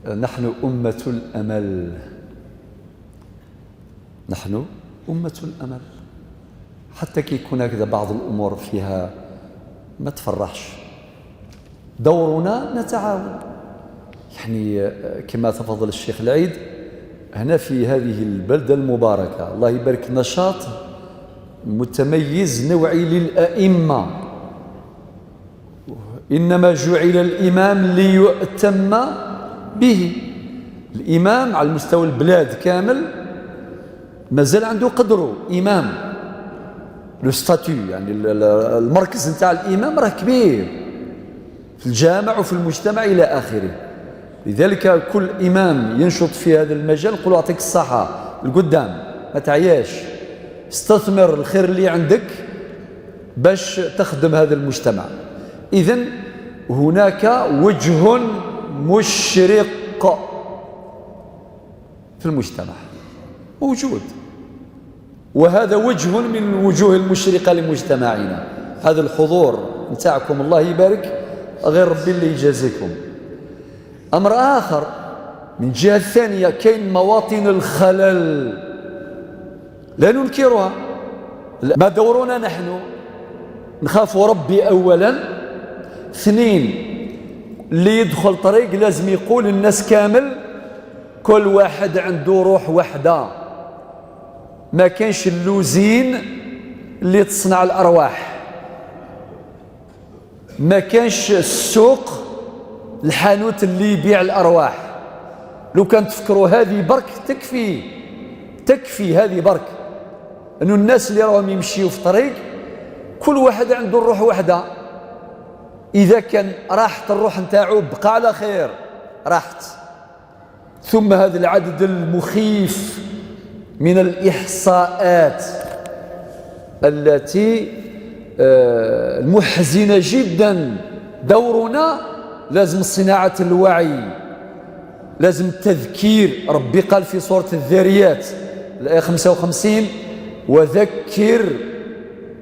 نحن أمة الأمل، نحن أمة الأمل. حتى كي يكون هكذا بعض الأمور فيها ما تفرحش، دورنا نتعاون. يعني كما تفضل الشيخ العيد، هنا في هذه البلدة المباركة الله يبارك، نشاط متميز نوعي للأئمة. إنما جعل الإمام ليؤتم به. الإمام على مستوى البلاد كامل مازال عنده قدره، إمام لو ستاتيو، يعني المركز نتاع الإمام راه كبير في الجامع وفي المجتمع إلى آخره. لذلك كل إمام ينشط في هذا المجال نقول يعطيك الصحة القدام، ما تعياش، استثمر الخير اللي عندك باش تخدم هذا المجتمع. إذن هناك وجه مشرق في المجتمع موجود، وهذا وجه من الوجوه المشرقة لمجتمعنا. هذا الحضور نتاعكم الله يبارك، غير ربي اللي يجازيكم. أمر آخر من جهة ثانية، كاين مواطن الخلل لا ننكرها. ما دورنا نحن؟ نخاف ربي أولا، اثنين اللي يدخل طريق لازم يقول الناس كامل كل واحد عنده روح وحده، ما كانش اللوزين اللي تصنع الأرواح، ما كانش السوق الحانوت اللي يبيع الأرواح. لو كان تفكروا هذه برك تكفي هذه برك، أنه الناس اللي راهم يمشيوا في طريق كل واحد عنده الروح وحده. إذا كان راحت الروح نتاعو بقى على خير، راحت. ثم هذا العدد المخيف من الإحصاءات التي المحزنة جدا. دورنا لازم صناعة الوعي، لازم التذكير. ربي قال في سورة الذاريات الآية 55: وذكر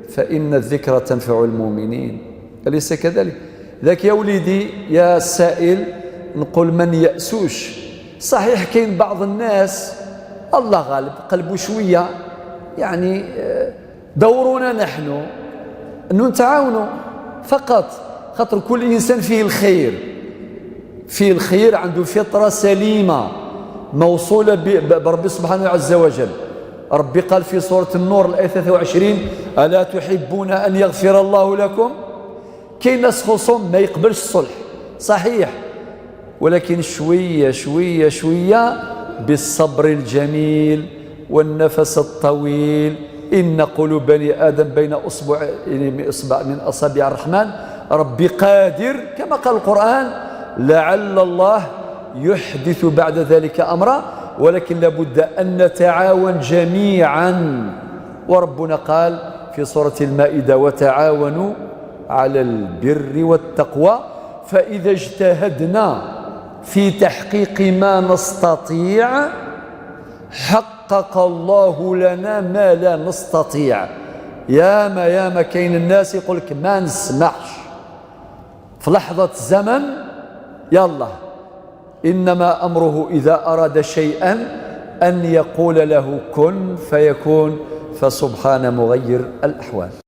فإن الذكرى تنفع المؤمنين. أليس كذلك؟ ذاك يا وليدي يا السائل، نقول من يأسوش. صحيح كاين بعض الناس الله غالب قلبه شوية، يعني دورنا نحن أنه نتعاونوا فقط، خاطر كل إنسان فيه الخير، عنده فطرة سليمة موصولة برب سبحانه عز وجل. ربي قال في سورة النور الآية 23: ألا تحبون أن يغفر الله لكم؟ كاين ناس خصوم ما يقبلش الصلح صحيح، ولكن شوية شوية شوية بالصبر الجميل والنفس الطويل. إن قلوب بني آدم بين أصبع من أصابع الرحمن. ربي قادر كما قال القرآن: لعل الله يحدث بعد ذلك أمرا، ولكن لابد أن نتعاون جميعا. وربنا قال في سورة المائدة: وتعاونوا على البر والتقوى. فإذا اجتهدنا في تحقيق ما نستطيع حقق الله لنا ما لا نستطيع. ياما كاين الناس يقول لك ما نسمعش في لحظة زمن، يلا. إنما أمره إذا أراد شيئا أن يقول له كن فيكون، فسبحان مغير الأحوال.